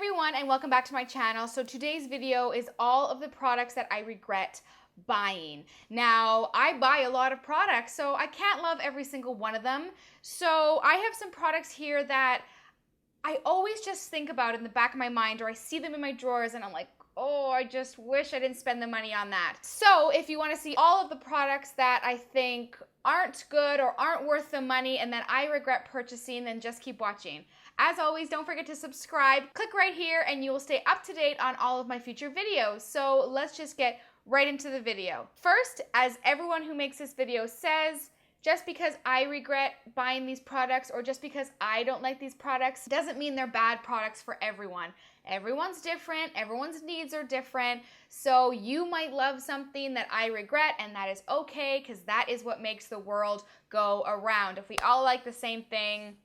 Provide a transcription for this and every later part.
everyone, and welcome back to my channel. So today's video is all of the products that I regret buying. Now, I buy a lot of products, so I can't love every single one of them. So I have some products here that I always just think about in the back of my mind, or I see them in my drawers and I'm like, oh, I just wish I didn't spend the money on that. So if you want to see all of the products that I think aren't good or aren't worth the money and that I regret purchasing, then just keep watching. As always, don't forget to subscribe. Click right here and you will stay up to date on all of my future videos. So let's just get right into the video. First, as everyone who makes this video says, just because I regret buying these products or just because I don't like these products doesn't mean they're bad products for everyone. Everyone's different, everyone's needs are different, so you might love something that I regret, and that is okay, because that is what makes the world go around. If we all like the same thing,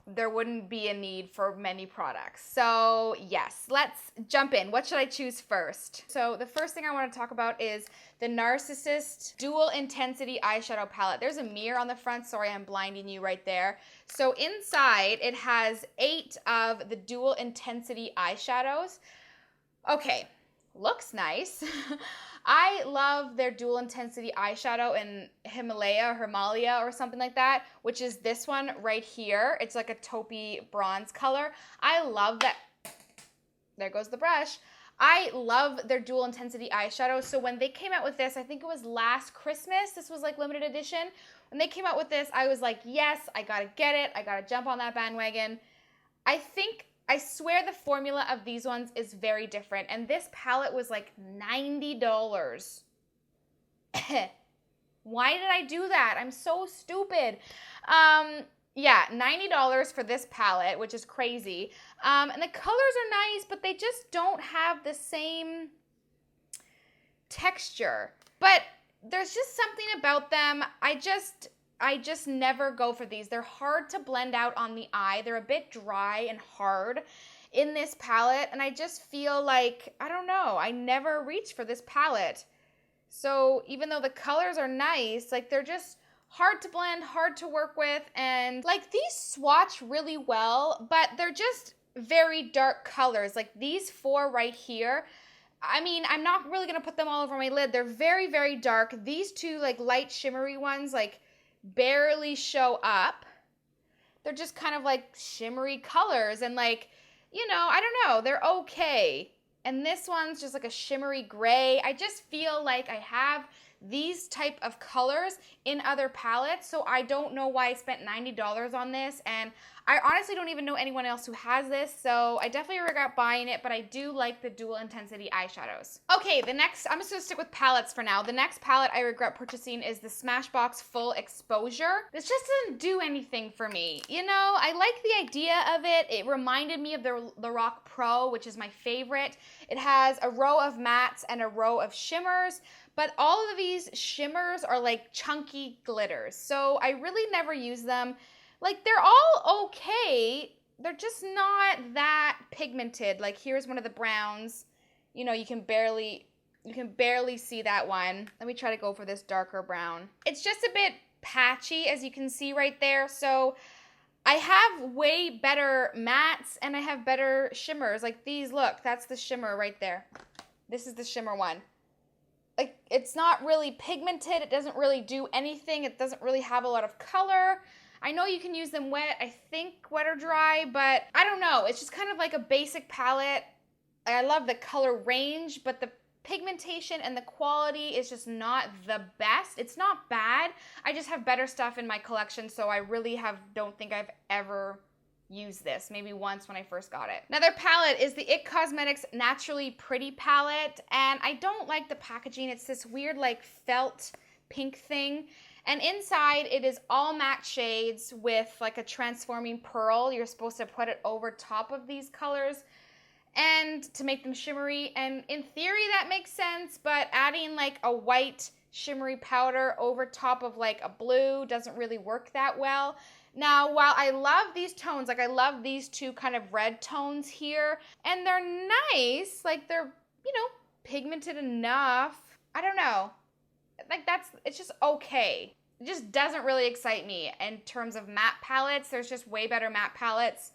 there wouldn't be a need for many products. So yes, let's jump in. What should I choose first? So the first thing I want to talk about is the Narcissist Dual Intensity Eyeshadow Palette. There's a mirror on the front. Sorry, I'm blinding you right there. So inside it has 8 of the Dual Intensity eyeshadows. Okay, looks nice. I love their dual intensity eyeshadow in Himalaya or something like that, which is this one right here. It's like a taupey bronze color. I love that. There goes the brush. I love their dual intensity eyeshadow. So when they came out with this, I think it was last Christmas, this was like limited edition. When they came out with this, I was like, yes, I gotta get it. I gotta jump on that bandwagon. I swear the formula of these ones is very different. And this palette was like $90. Why did I do that? I'm so stupid. Yeah, $90 for this palette, which is crazy. And the colors are nice, but they just don't have the same texture. But there's just something about them. I just never go for these. They're hard to blend out on the eye. They're a bit dry and hard in this palette, and I just feel like, I don't know, I never reach for this palette. So even though the colors are nice, like they're just hard to blend, hard to work with, and like these swatch really well, but they're just very dark colors. Like these 4 right here, I mean, I'm not really gonna put them all over my lid. They're very, very dark. These 2 like light shimmery ones, like barely show up. They're just kind of like shimmery colors, and like, you know, I don't know, they're okay. And this one's just like a shimmery gray. I just feel like I have these type of colors in other palettes, so I don't know why I spent $90 on this, and I honestly don't even know anyone else who has this, so I definitely regret buying it, but I do like the dual intensity eyeshadows. Okay, the next, I'm just gonna stick with palettes for now. The next palette I regret purchasing is the Smashbox Full Exposure. This just doesn't do anything for me. You know, I like the idea of it. It reminded me of the Lorac Pro, which is my favorite. It has a row of mattes and a row of shimmers, but all of these shimmers are like chunky glitters, so I really never use them. Like, they're all okay, they're just not that pigmented. Like, here's one of the browns. You know, you can barely see that one. Let me try to go for this darker brown. It's just a bit patchy, as you can see right there, so I have way better mattes and I have better shimmers. Like these, look, that's the shimmer right there. This is the shimmer one. Like, it's not really pigmented, it doesn't really do anything, it doesn't really have a lot of color. I know you can use them wet, I think wet or dry, but I don't know. It's just kind of like a basic palette. I love the color range, but the pigmentation and the quality is just not the best. It's not bad. I just have better stuff in my collection, so I really don't think I've ever used this. Maybe once when I first got it. Another palette is the IT Cosmetics Naturally Pretty palette, and I don't like the packaging. It's this weird like felt pink thing. And inside it is all matte shades with like a transforming pearl. You're supposed to put it over top of these colors and to make them shimmery. And in theory that makes sense, but adding like a white shimmery powder over top of like a blue doesn't really work that well. Now, while I love these tones, like I love these 2 kind of red tones here, and they're nice, like they're, you know, pigmented enough. I don't know. Like it's just okay. It just doesn't really excite me in terms of matte palettes. There's just way better matte palettes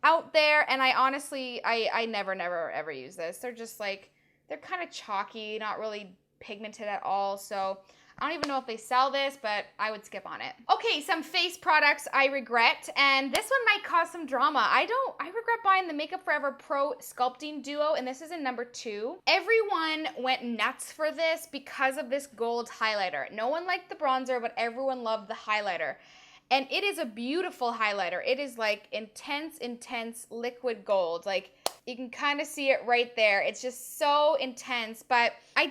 out there, and I honestly, I never, ever use this. They're just like, they're kind of chalky, not really pigmented at all, so I don't even know if they sell this, but I would skip on it. Okay, some face products I regret, and this one might cause some drama. I regret buying the Makeup Forever Pro Sculpting Duo, and this is in number 2. Everyone went nuts for this because of this gold highlighter. No one liked the bronzer, but everyone loved the highlighter. And it is a beautiful highlighter. It is like intense, intense liquid gold. Like, you can kind of see it right there. It's just so intense, but I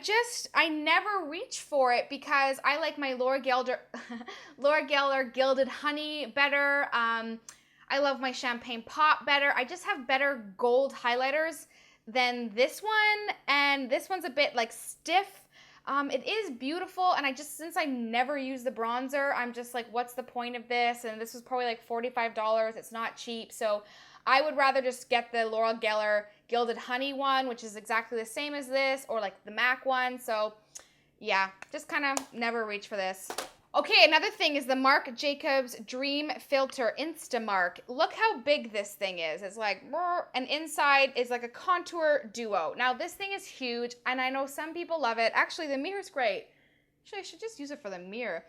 never reach for it because I like my Laura Geller Gilded Honey better. I love my Champagne Pop better. I just have better gold highlighters than this one, and this one's a bit like stiff. It is beautiful, and since I never use the bronzer, I'm just like, what's the point of this? And this was probably like $45. It's not cheap, so I would rather just get the Laura Geller Gilded Honey one, which is exactly the same as this, or like the MAC one. So yeah, just kind of never reach for this. Okay, another thing is the Marc Jacobs Dream Filter Instamark. Look how big this thing is. It's like, and inside is like a contour duo. Now this thing is huge, and I know some people love it. Actually, the mirror's great. Actually, I should just use it for the mirror.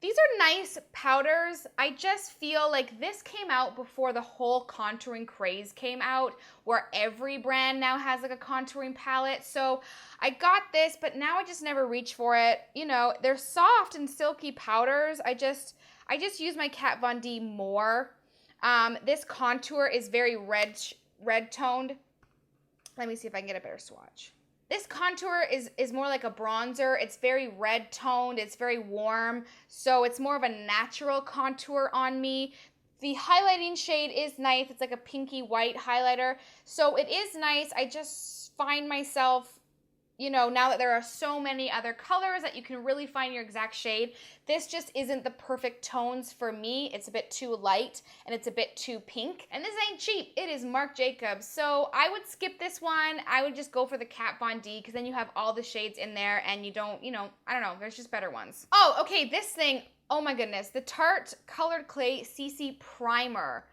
These are nice powders. I just feel like this came out before the whole contouring craze came out, where every brand now has like a contouring palette. So I got this, but now I just never reach for it. You know, they're soft and silky powders. I just use my Kat Von D more. This contour is very red toned. Let me see if I can get a better swatch. This contour is more like a bronzer. It's very red toned. It's very warm. So it's more of a natural contour on me. The highlighting shade is nice. It's like a pinky white highlighter. So it is nice. I just find myself, you know, now that there are so many other colors that you can really find your exact shade, this just isn't the perfect tones for me. It's a bit too light and it's a bit too pink. And this ain't cheap. It is Marc Jacobs. So I would skip this one. I would just go for the Kat Von D because then you have all the shades in there and you don't, you know, I don't know. There's just better ones. Oh, okay. This thing, oh my goodness. The Tarte Colored Clay CC Primer.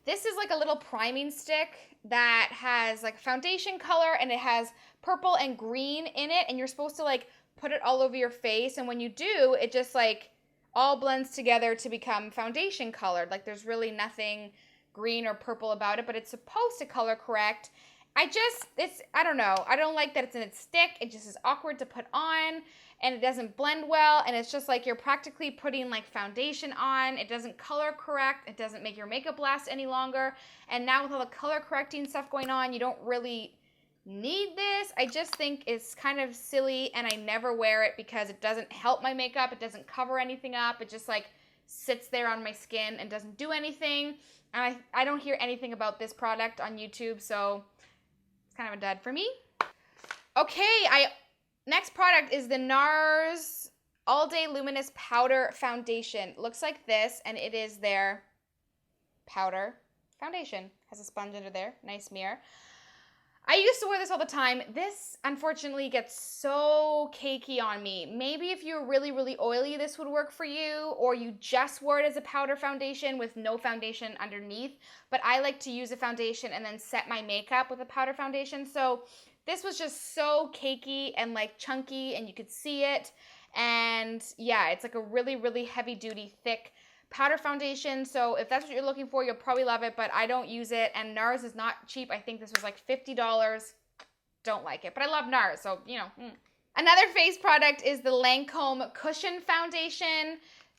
This is like a little priming stick that has like foundation color, and it has purple and green in it, and you're supposed to like put it all over your face, and when you do, it just like all blends together to become foundation colored. Like there's really nothing green or purple about it, but it's supposed to color correct. I don't know. I don't like that it's in its stick. It just is awkward to put on, and it doesn't blend well, and it's just like you're practically putting like foundation on. It doesn't color correct. It doesn't make your makeup last any longer. And now with all the color correcting stuff going on, you don't really need this. I just think it's kind of silly, and I never wear it because it doesn't help my makeup. It doesn't cover anything up. It just like sits there on my skin and doesn't do anything. And I don't hear anything about this product on YouTube, so it's kind of a dud for me. Okay, next product is the NARS All Day Luminous Powder Foundation. It looks like this, and it is their powder foundation. Has a sponge under there. Nice mirror. I used to wear this all the time. This, unfortunately, gets so cakey on me. Maybe if you're really, really oily, this would work for you, or you just wore it as a powder foundation with no foundation underneath. But I like to use a foundation and then set my makeup with a powder foundation. So this was just so cakey and like chunky, and you could see it. And yeah, it's like a really, really heavy-duty, thick powder foundation. So if that's what you're looking for, you'll probably love it, but I don't use it, and NARS is not cheap. I think this was like $50. Don't like it, but I love NARS, so you know. Another face product is the Lancome Cushion Foundation.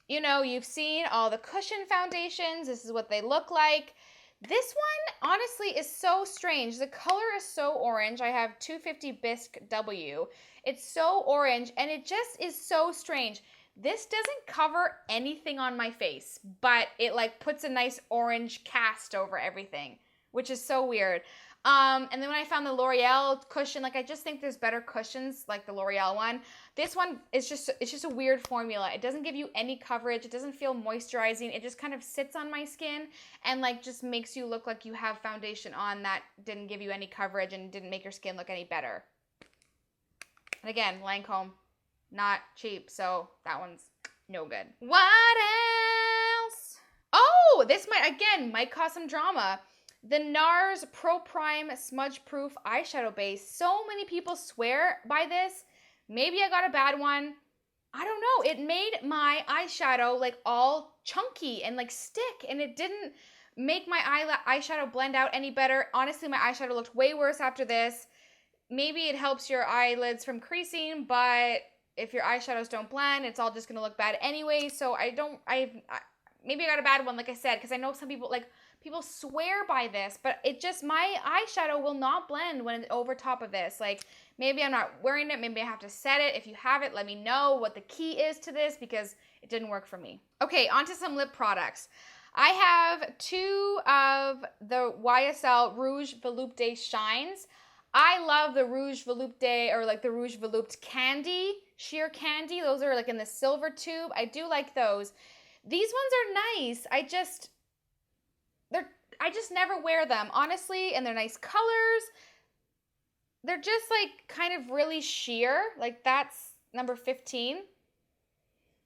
You know, you've seen all the cushion foundations. This is what they look like. This one, honestly, is so strange. The color is so orange. I have 250 Bisque W. It's so orange, and it just is so strange. This doesn't cover anything on my face, but it like puts a nice orange cast over everything, which is so weird. And then when I found the L'Oreal cushion, like I just think there's better cushions like the L'Oreal one. This one is it's just a weird formula. It doesn't give you any coverage. It doesn't feel moisturizing. It just kind of sits on my skin and like just makes you look like you have foundation on that didn't give you any coverage and didn't make your skin look any better. And again, Lancome. Not cheap, so that one's no good. What else? Oh, this might cause some drama. The NARS Pro Prime Smudge Proof Eyeshadow Base. So many people swear by this. Maybe I got a bad one. I don't know. It made my eyeshadow like all chunky and like stick, and it didn't make my eyeshadow blend out any better. Honestly, my eyeshadow looked way worse after this. Maybe it helps your eyelids from creasing, but if your eyeshadows don't blend, it's all just gonna look bad anyway. So maybe I got a bad one, like I said, because I know some people people swear by this, but it just, my eyeshadow will not blend when it's over top of this. Like, maybe I'm not wearing it, maybe I have to set it. If you have it, let me know what the key is to this, because it didn't work for me. Okay, onto some lip products. I have 2 of the YSL Rouge Volupté Shines. I love the Rouge Volupté, or like the Rouge Volupté Candy, sheer candy. Those are like in the silver tube. I do like those. These ones are nice. I just never wear them, honestly, and they're nice colors. They're just like kind of really sheer. Like, that's number 15.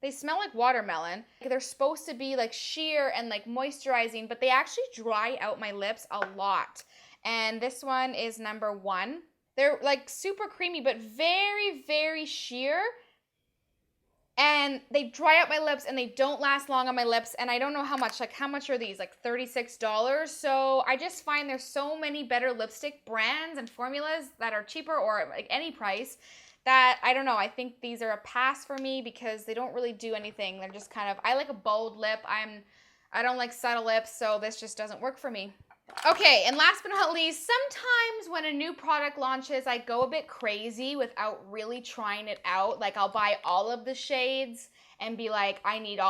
They smell like watermelon. They're supposed to be like sheer and like moisturizing, but they actually dry out my lips a lot. And this one is number 1. They're like super creamy, but very, very sheer. And they dry out my lips and they don't last long on my lips. And I don't know how much, like how much are these? Like $36. So I just find there's so many better lipstick brands and formulas that are cheaper or like any price that, I don't know, I think these are a pass for me because they don't really do anything. They're just kind of, I like a bold lip. I don't like subtle lips, so this just doesn't work for me. Okay, and last but not least, sometimes when a new product launches, I go a bit crazy without really trying it out. Like, I'll buy all of the shades and be like, I need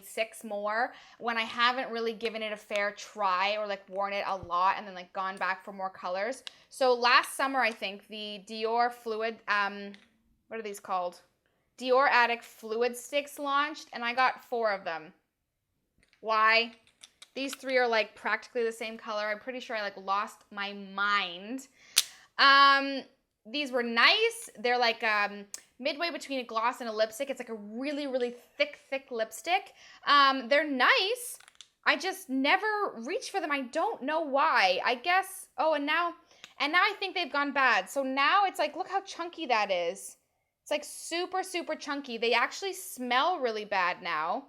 6 more, when I haven't really given it a fair try or like worn it a lot and then like gone back for more colors. So last summer, I think, the Dior Fluid, what are these called? Dior Addict Fluid Sticks launched, and I got 4 of them. Why? These 3 are like practically the same color. I'm pretty sure I like lost my mind. These were nice. They're like midway between a gloss and a lipstick. It's like a really, really thick lipstick. They're nice. I just never reach for them. I don't know why. I guess, oh, and now I think they've gone bad. So now it's like, look how chunky that is. It's like super, super chunky. They actually smell really bad now.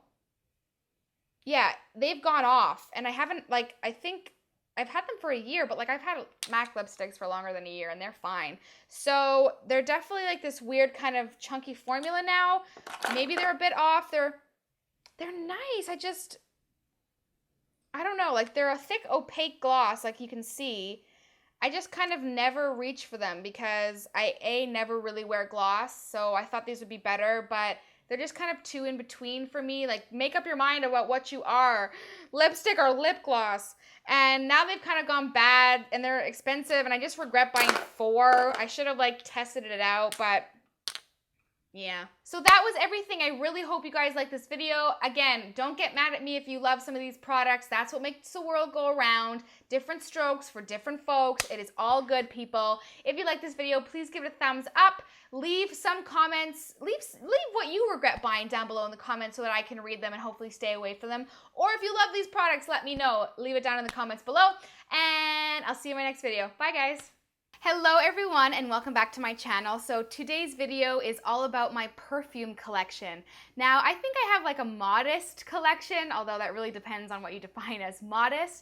Yeah, they've gone off, and I haven't, like, I think I've had them for a year, but like I've had MAC lipsticks for longer than a year, and they're fine. So they're definitely like this weird kind of chunky formula now. Maybe they're a bit off. They're nice. I don't know, like they're a thick opaque gloss, like you can see. I just kind of never reach for them because I never really wear gloss, so I thought these would be better, but they're just kind of too in between for me. Like, make up your mind about what you are, lipstick or lip gloss. And now they've kind of gone bad and they're expensive, and I just regret buying 4. I should have like tested it out, but yeah. So that was everything. I really hope you guys like this video. Again, don't get mad at me if you love some of these products. That's what makes the world go around. Different strokes for different folks. It is all good, people. If you like this video, please give it a thumbs up. Leave some comments. Leave what you regret buying down below in the comments so that I can read them and hopefully stay away from them. Or if you love these products, let me know. Leave it down in the comments below. And I'll see you in my next video. Bye, guys. Hello everyone, and welcome back to my channel. So today's video is all about my perfume collection. Now, I think I have like a modest collection, although that really depends on what you define as modest.